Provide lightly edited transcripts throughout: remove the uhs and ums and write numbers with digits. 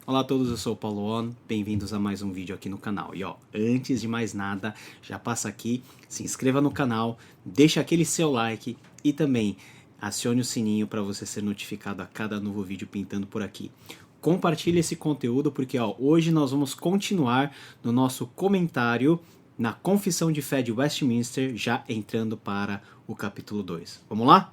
Olá a todos, eu sou o Paulo On, bem-vindos a mais um vídeo aqui no canal. E antes de mais nada, já passa aqui, se inscreva no canal, deixa aquele seu like e também acione o sininho para você ser notificado a cada novo vídeo pintando por aqui. Compartilhe esse conteúdo porque hoje nós vamos continuar no nosso comentário na Confissão de Fé de Westminster, já entrando para o capítulo 2. Vamos lá?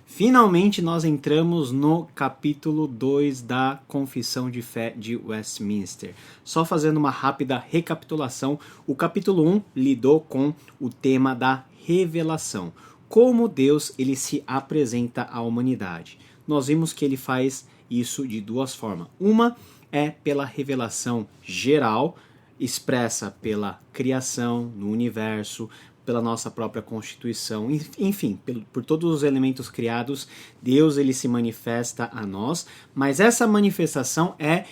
Finalmente nós entramos no capítulo 2 da Confissão de Fé de Westminster. Só fazendo uma rápida recapitulação, o capítulo 1 lidou com o tema da revelação. Como Deus ele se apresenta à humanidade. Nós vimos que ele faz isso de duas formas. Uma é pela revelação geral, expressa pela criação no universo, pela nossa própria constituição, enfim, por todos os elementos criados, Deus ele se manifesta a nós, mas essa manifestação é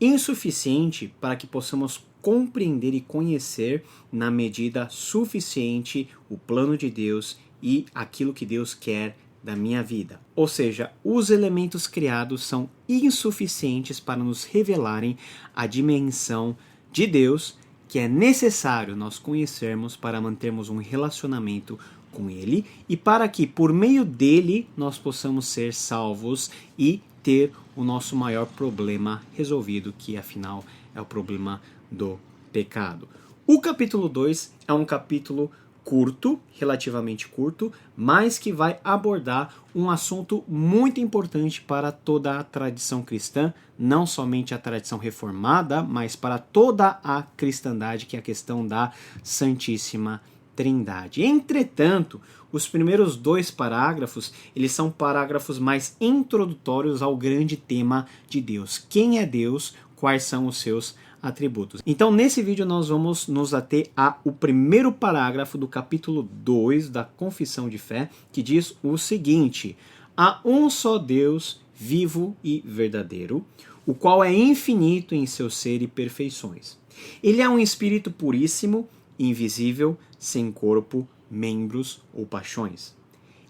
insuficiente para que possamos compreender e conhecer na medida suficiente o plano de Deus e aquilo que Deus quer da minha vida. Ou seja, os elementos criados são insuficientes para nos revelarem a dimensão de Deus que é necessário nós conhecermos para mantermos um relacionamento com Ele e para que, por meio dele, nós possamos ser salvos e ter o nosso maior problema resolvido, que afinal é o problema do pecado. O capítulo 2 é um capítulo curto, relativamente curto, mas que vai abordar um assunto muito importante para toda a tradição cristã, não somente a tradição reformada, mas para toda a cristandade, que é a questão da Santíssima Trindade. Entretanto, os primeiros 2 parágrafos, eles são parágrafos mais introdutórios ao grande tema de Deus. Quem é Deus? Quais são os seus atributos. Então, nesse vídeo nós vamos nos ater ao primeiro parágrafo do capítulo 2 da Confissão de Fé, que diz o seguinte: há um só Deus vivo e verdadeiro, o qual é infinito em seu ser e perfeições. Ele é um espírito puríssimo, invisível, sem corpo, membros ou paixões.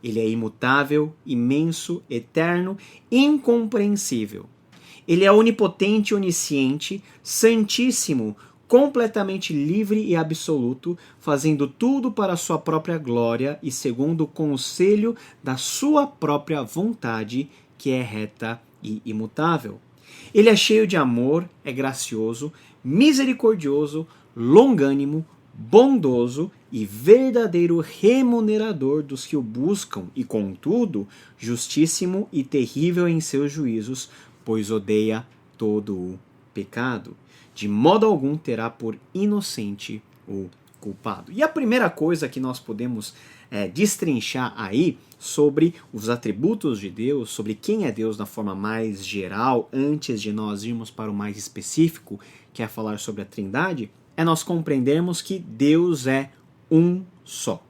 Ele é imutável, imenso, eterno, incompreensível. Ele é onipotente e onisciente, santíssimo, completamente livre e absoluto, fazendo tudo para a sua própria glória e segundo o conselho da sua própria vontade, que é reta e imutável. Ele é cheio de amor, é gracioso, misericordioso, longânimo, bondoso e verdadeiro remunerador dos que o buscam e, contudo, justíssimo e terrível em seus juízos, pois odeia todo o pecado. De modo algum terá por inocente o culpado. E a primeira coisa que nós podemos destrinchar aí sobre os atributos de Deus, sobre quem é Deus na forma mais geral, antes de nós irmos para o mais específico, que é falar sobre a Trindade, é nós compreendermos que Deus é um só.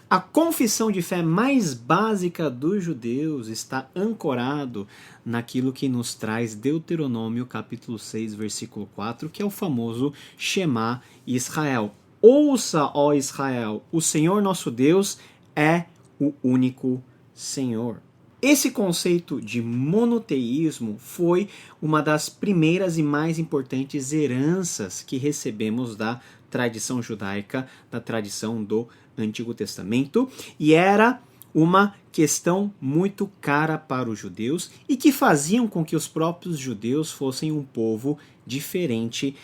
A confissão de fé mais básica dos judeus está ancorado naquilo que nos traz Deuteronômio capítulo 6, versículo 4, que é o famoso Shema Israel. Ouça, ó Israel, o Senhor nosso Deus é o único Senhor. Esse conceito de monoteísmo foi uma das primeiras e mais importantes heranças que recebemos da tradição judaica, da tradição do Antigo Testamento, e era uma questão muito cara para os judeus e que faziam com que os próprios judeus fossem um povo diferente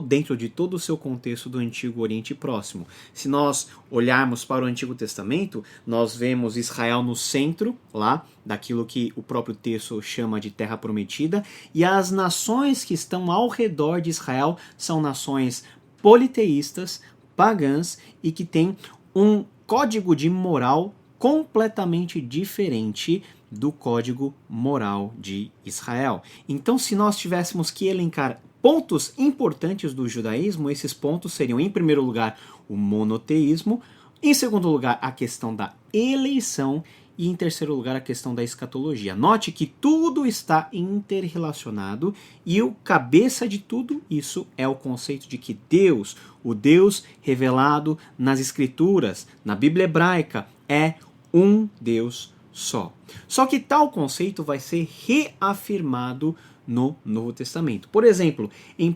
dentro de todo o seu contexto do Antigo Oriente Próximo. Se nós olharmos para o Antigo Testamento, nós vemos Israel no centro, lá, daquilo que o próprio texto chama de Terra Prometida, e as nações que estão ao redor de Israel são nações politeístas, pagãs e que têm um código de moral completamente diferente do código moral de Israel. Então, se nós tivéssemos que elencar pontos importantes do judaísmo, esses pontos seriam, em primeiro lugar, o monoteísmo, em segundo lugar, a questão da eleição e, em terceiro lugar, a questão da escatologia. Note que tudo está interrelacionado e o cabeça de tudo isso é o conceito de que Deus, o Deus revelado nas Escrituras, na Bíblia hebraica, é um Deus só. Só que tal conceito vai ser reafirmado no Novo Testamento. Por exemplo, em 1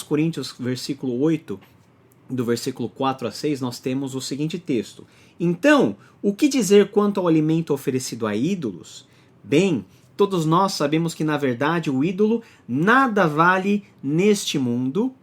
Coríntios, versículo 8, do versículo 4 a 6, nós temos o seguinte texto: então, o que dizer quanto ao alimento oferecido a ídolos? Bem, todos nós sabemos que, na verdade, o ídolo nada vale neste mundo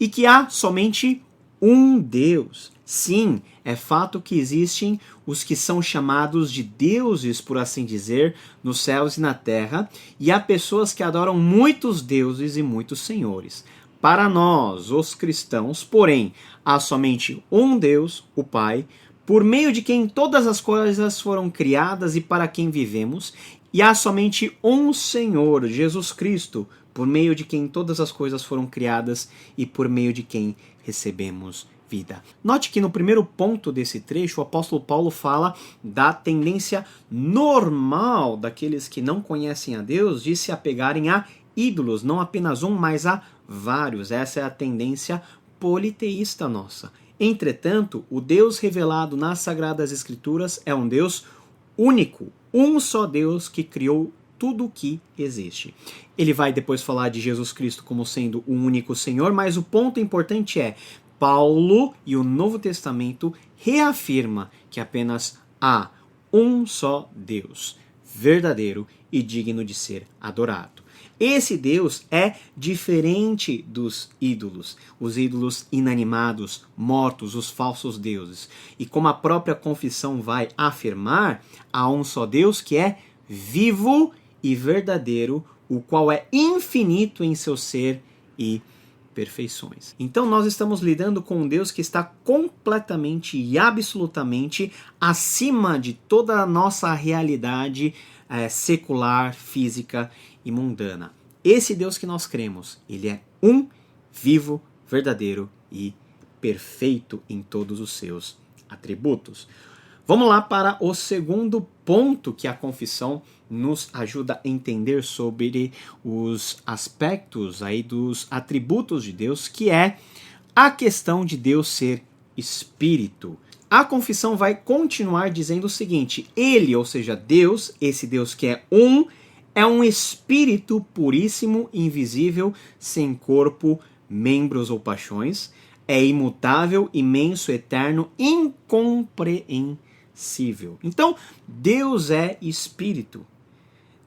e que há somente um Deus. Sim, é fato que existem os que são chamados de deuses, por assim dizer, nos céus e na terra, e há pessoas que adoram muitos deuses e muitos senhores. Para nós, os cristãos, porém, há somente um Deus, o Pai, por meio de quem todas as coisas foram criadas e para quem vivemos, e há somente um Senhor, Jesus Cristo, por meio de quem todas as coisas foram criadas e por meio de quem recebemos vida. Note que no primeiro ponto desse trecho, o apóstolo Paulo fala da tendência normal daqueles que não conhecem a Deus de se apegarem a ídolos, não apenas um, mas a vários. Essa é a tendência politeísta nossa. Entretanto, o Deus revelado nas Sagradas Escrituras é um Deus único, um só Deus que criou tudo o que existe. Ele vai depois falar de Jesus Cristo como sendo o único Senhor, mas o ponto importante é: Paulo e o Novo Testamento reafirma que apenas há um só Deus, verdadeiro e digno de ser adorado. Esse Deus é diferente dos ídolos, os ídolos inanimados, mortos, os falsos deuses. E como a própria confissão vai afirmar, há um só Deus que é vivo e verdadeiro, o qual é infinito em seu ser e perfeições. Então nós estamos lidando com um Deus que está completamente e absolutamente acima de toda a nossa realidade secular, física e mundana. Esse Deus que nós cremos, ele é um, vivo, verdadeiro e perfeito em todos os seus atributos. Vamos lá para o segundo ponto que a confissão nos ajuda a entender sobre os aspectos aí dos atributos de Deus, que é a questão de Deus ser espírito. A confissão vai continuar dizendo o seguinte: ele, ou seja, Deus, esse Deus que é um espírito puríssimo, invisível, sem corpo, membros ou paixões, é imutável, imenso, eterno, incompreensível. Então, Deus é espírito.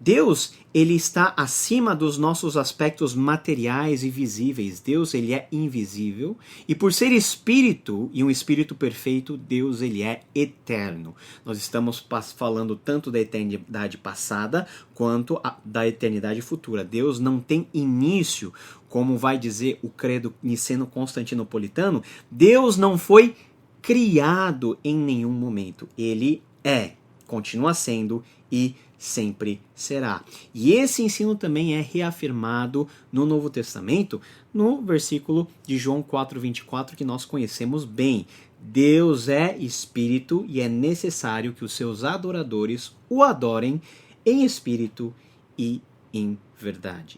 Deus, ele está acima dos nossos aspectos materiais e visíveis. Deus, ele é invisível. E por ser espírito, e um espírito perfeito, Deus, ele é eterno. Nós estamos falando tanto da eternidade passada, quanto da eternidade futura. Deus não tem início, como vai dizer o credo niceno-constantinopolitano. Deus não foi criado em nenhum momento. Ele é, continua sendo e sempre será. E esse ensino também é reafirmado no Novo Testamento, no versículo de João 4:24, que nós conhecemos bem. Deus é espírito e é necessário que os seus adoradores o adorem em espírito e em verdade.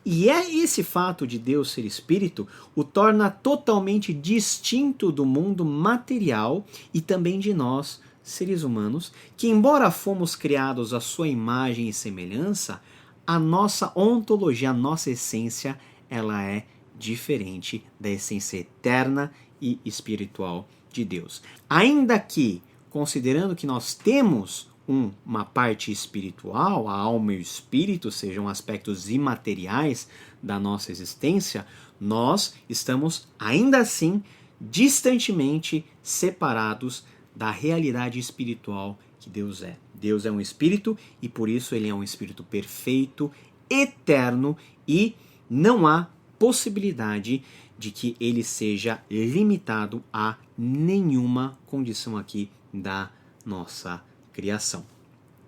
E é esse fato de Deus ser espírito o torna totalmente distinto do mundo material e também de nós, seres humanos, que embora fomos criados à sua imagem e semelhança, a nossa ontologia, a nossa essência, ela é diferente da essência eterna e espiritual de Deus. Ainda que, considerando que nós temos uma parte espiritual, a alma e o espírito sejam aspectos imateriais da nossa existência, nós estamos ainda assim distantemente separados da realidade espiritual que Deus é. Deus é um espírito e por isso ele é um espírito perfeito, eterno, e não há possibilidade de que ele seja limitado a nenhuma condição aqui da nossa criação.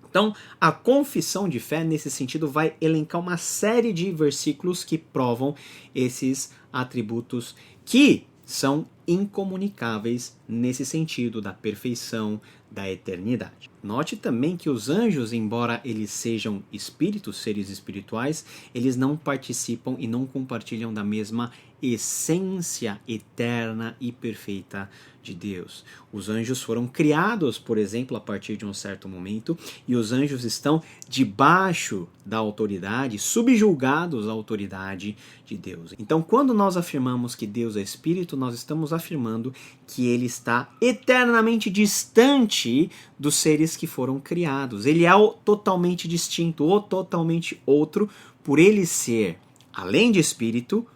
Então, a confissão de fé, nesse sentido, vai elencar uma série de versículos que provam esses atributos que são incomunicáveis nesse sentido da perfeição, da eternidade. Note também que os anjos, embora eles sejam espíritos, seres espirituais, eles não participam e não compartilham da mesma essência eterna e perfeita de Deus. Os anjos foram criados, por exemplo, a partir de um certo momento, e os anjos estão debaixo da autoridade, subjugados à autoridade de Deus. Então, quando nós afirmamos que Deus é espírito, nós estamos afirmando que ele está eternamente distante dos seres que foram criados. Ele é o totalmente distinto, ou totalmente outro, por ele ser, além de espírito,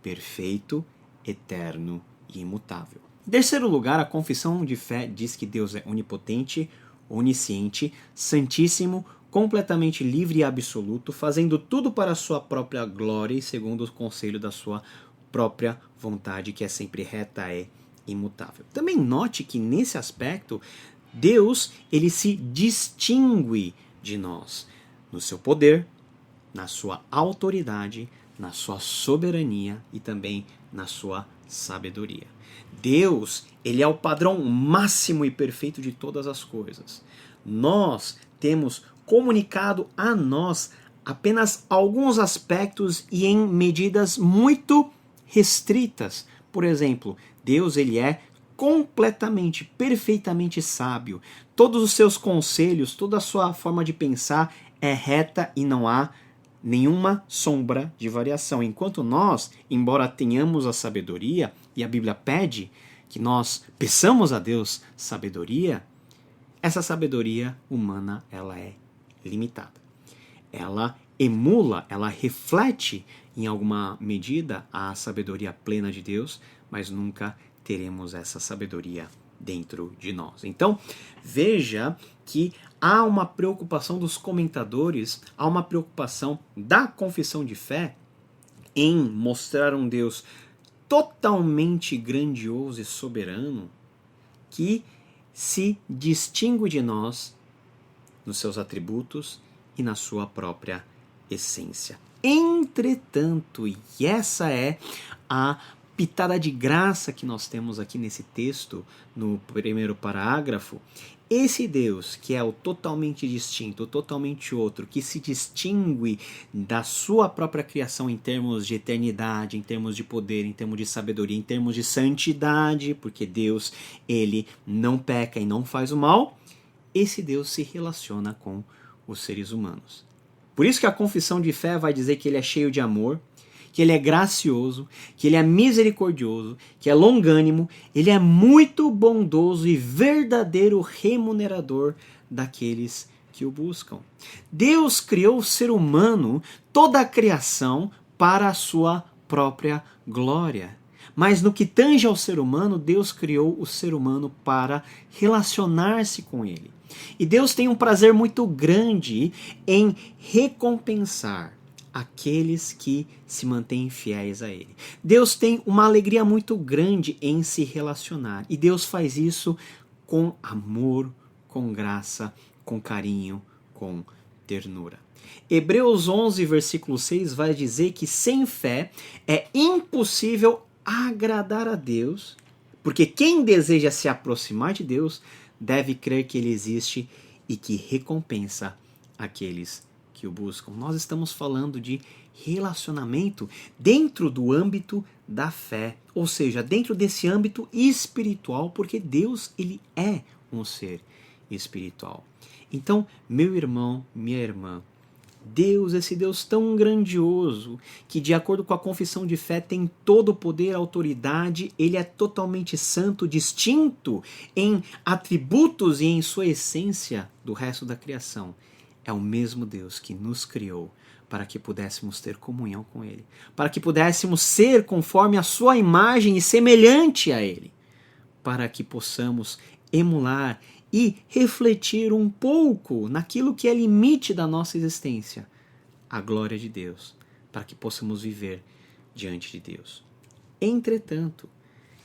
perfeito, eterno e imutável. Em terceiro lugar, a confissão de fé diz que Deus é onipotente, onisciente, santíssimo, completamente livre e absoluto, fazendo tudo para a sua própria glória e segundo o conselho da sua própria vontade, que é sempre reta, é imutável. Também note que nesse aspecto, Deus ele se distingue de nós no seu poder, na sua autoridade, na sua soberania e também na sua sabedoria. Deus, ele é o padrão máximo e perfeito de todas as coisas. Nós temos comunicado a nós apenas alguns aspectos e em medidas muito restritas. Por exemplo, Deus, ele é completamente, perfeitamente sábio. Todos os seus conselhos, toda a sua forma de pensar é reta e não há nenhuma sombra de variação. Enquanto nós, embora tenhamos a sabedoria, e a Bíblia pede que nós peçamos a Deus sabedoria, essa sabedoria humana ela é limitada. Ela emula, ela reflete em alguma medida a sabedoria plena de Deus, mas nunca teremos essa sabedoria dentro de nós. Então, veja que há uma preocupação dos comentadores, há uma preocupação da confissão de fé em mostrar um Deus totalmente grandioso e soberano que se distingue de nós nos seus atributos e na sua própria essência. Entretanto, e essa é a pitada de graça que nós temos aqui nesse texto, no primeiro parágrafo, esse Deus que é o totalmente distinto, o totalmente outro, que se distingue da sua própria criação em termos de eternidade, em termos de poder, em termos de sabedoria, em termos de santidade, porque Deus, ele não peca e não faz o mal, esse Deus se relaciona com os seres humanos. Por isso que a confissão de fé vai dizer que ele é cheio de amor, que ele é gracioso, que ele é misericordioso, que é longânimo, ele é muito bondoso e verdadeiro remunerador daqueles que o buscam. Deus criou o ser humano, toda a criação, para a sua própria glória. Mas no que tange ao ser humano, Deus criou o ser humano para relacionar-se com ele. E Deus tem um prazer muito grande em recompensar aqueles que se mantêm fiéis a ele. Deus tem uma alegria muito grande em se relacionar. E Deus faz isso com amor, com graça, com carinho, com ternura. Hebreus 11, versículo 6 vai dizer que sem fé é impossível agradar a Deus, porque quem deseja se aproximar de Deus deve crer que ele existe e que recompensa aqueles que o buscam. Nós estamos falando de relacionamento dentro do âmbito da fé, ou seja, dentro desse âmbito espiritual, porque Deus, ele é um ser espiritual. Então, meu irmão, minha irmã, Deus, esse Deus tão grandioso, que de acordo com a confissão de fé tem todo o poder, autoridade, ele é totalmente santo, distinto em atributos e em sua essência do resto da criação. É o mesmo Deus que nos criou para que pudéssemos ter comunhão com ele, para que pudéssemos ser conforme a sua imagem e semelhante a ele, para que possamos emular e refletir um pouco naquilo que é limite da nossa existência, a glória de Deus, para que possamos viver diante de Deus. Entretanto,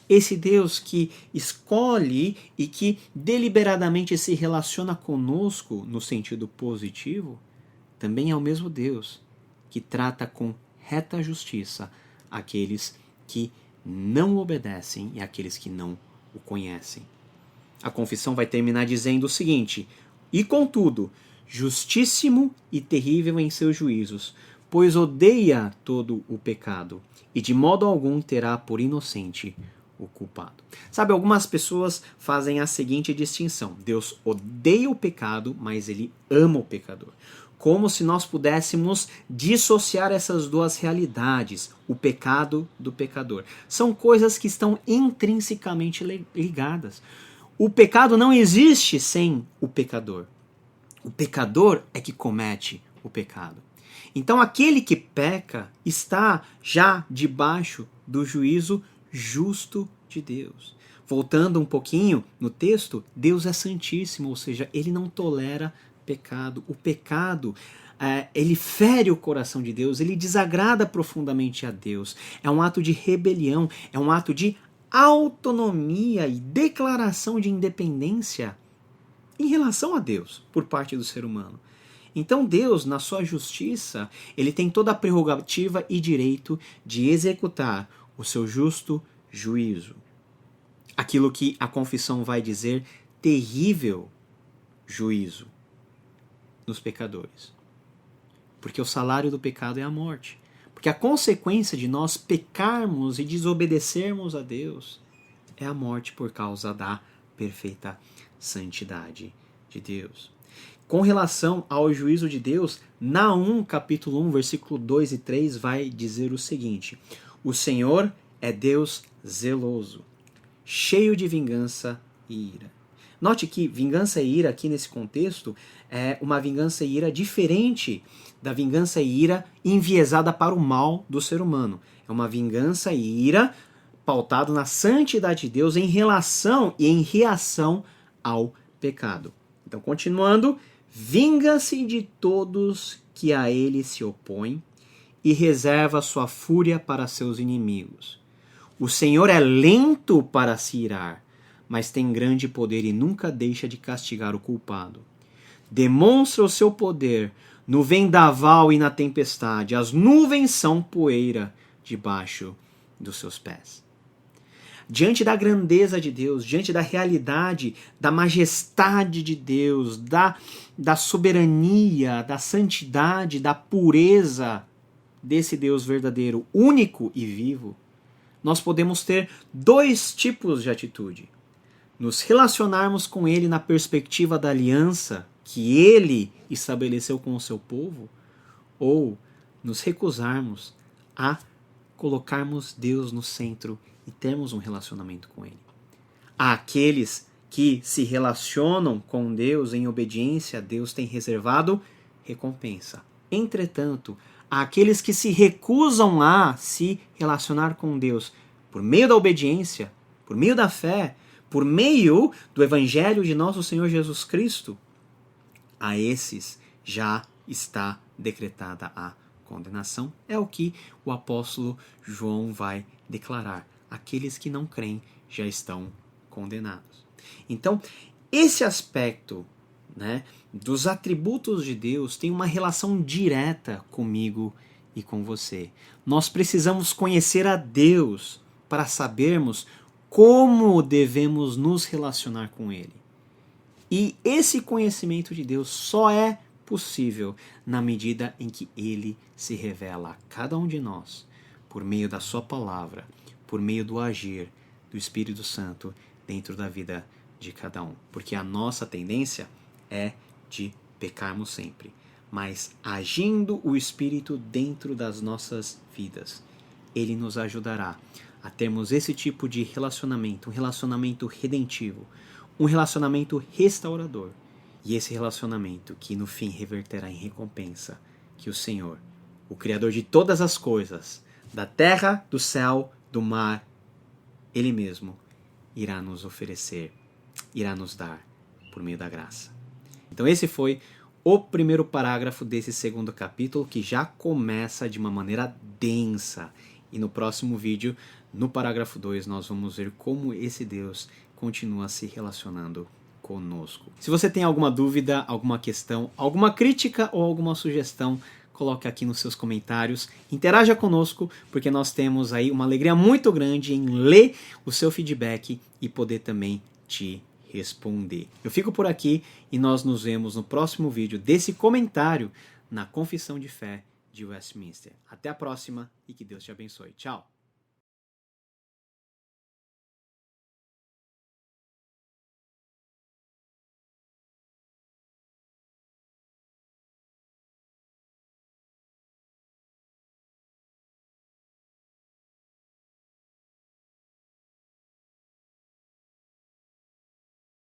esse Deus que escolhe e que deliberadamente se relaciona conosco no sentido positivo, também é o mesmo Deus que trata com reta justiça aqueles que não o obedecem e aqueles que não o conhecem. A confissão vai terminar dizendo o seguinte: e contudo, justíssimo e terrível em seus juízos, pois odeia todo o pecado, e de modo algum terá por inocente o culpado. Sabe, algumas pessoas fazem a seguinte distinção: Deus odeia o pecado, mas ele ama o pecador. Como se nós pudéssemos dissociar essas duas realidades, o pecado do pecador. São coisas que estão intrinsecamente ligadas. O pecado não existe sem o pecador. O pecador é que comete o pecado. Então aquele que peca está já debaixo do juízo justo de Deus. Voltando um pouquinho no texto, Deus é santíssimo, ou seja, ele não tolera pecado. O pecado, ele fere o coração de Deus, ele desagrada profundamente a Deus. É um ato de rebelião, é um ato de autonomia e declaração de independência em relação a Deus por parte do ser humano. Então Deus, na sua justiça, ele tem toda a prerrogativa e direito de executar o seu justo juízo. Aquilo que a confissão vai dizer, terrível juízo nos pecadores. Porque o salário do pecado é a morte. Porque a consequência de nós pecarmos e desobedecermos a Deus é a morte por causa da perfeita santidade de Deus. Com relação ao juízo de Deus, Naum, capítulo 1, versículo 2 e 3, vai dizer o seguinte: o Senhor é Deus zeloso, cheio de vingança e ira. Note que vingança e ira aqui nesse contexto é uma vingança e ira diferente da vingança e ira enviesada para o mal do ser humano. É uma vingança e ira pautado na santidade de Deus em relação e em reação ao pecado. Então, continuando, vinga-se de todos que a ele se opõem e reserva sua fúria para seus inimigos. O Senhor é lento para se irar, mas tem grande poder e nunca deixa de castigar o culpado. Demonstra o seu poder no vendaval e na tempestade. As nuvens são poeira debaixo dos seus pés. Diante da grandeza de Deus, diante da realidade, da majestade de Deus, da soberania, da santidade, da pureza desse Deus verdadeiro, único e vivo, nós podemos ter dois tipos de atitude. Nos relacionarmos com Ele na perspectiva da aliança que Ele estabeleceu com o seu povo, ou nos recusarmos a colocarmos Deus no centro e termos um relacionamento com Ele. Há aqueles que se relacionam com Deus em obediência, Deus tem reservado recompensa. Entretanto, há aqueles que se recusam a se relacionar com Deus por meio da obediência, por meio da fé, por meio do Evangelho de nosso Senhor Jesus Cristo. A esses já está decretada a condenação. É o que o apóstolo João vai declarar. Aqueles que não creem já estão condenados. Então, esse aspecto, né, dos atributos de Deus tem uma relação direta comigo e com você. Nós precisamos conhecer a Deus para sabermos como devemos nos relacionar com Ele. E esse conhecimento de Deus só é possível na medida em que Ele se revela a cada um de nós, por meio da sua palavra, por meio do agir do Espírito Santo dentro da vida de cada um. Porque a nossa tendência é de pecarmos sempre. Mas agindo o Espírito dentro das nossas vidas, Ele nos ajudará a termos esse tipo de relacionamento, um relacionamento redentivo, um relacionamento restaurador. E esse relacionamento que no fim reverterá em recompensa que o Senhor, o Criador de todas as coisas, da terra, do céu, do mar, Ele mesmo irá nos oferecer, irá nos dar por meio da graça. Então esse foi o primeiro parágrafo desse segundo capítulo, que já começa de uma maneira densa. E no próximo vídeo, no parágrafo 2, nós vamos ver como esse Deus continua se relacionando conosco. Se você tem alguma dúvida, alguma questão, alguma crítica ou alguma sugestão, coloque aqui nos seus comentários, interaja conosco, porque nós temos aí uma alegria muito grande em ler o seu feedback e poder também te responder. Eu fico por aqui e nós nos vemos no próximo vídeo desse comentário na Confissão de Fé de Westminster. Até a próxima e que Deus te abençoe. Tchau!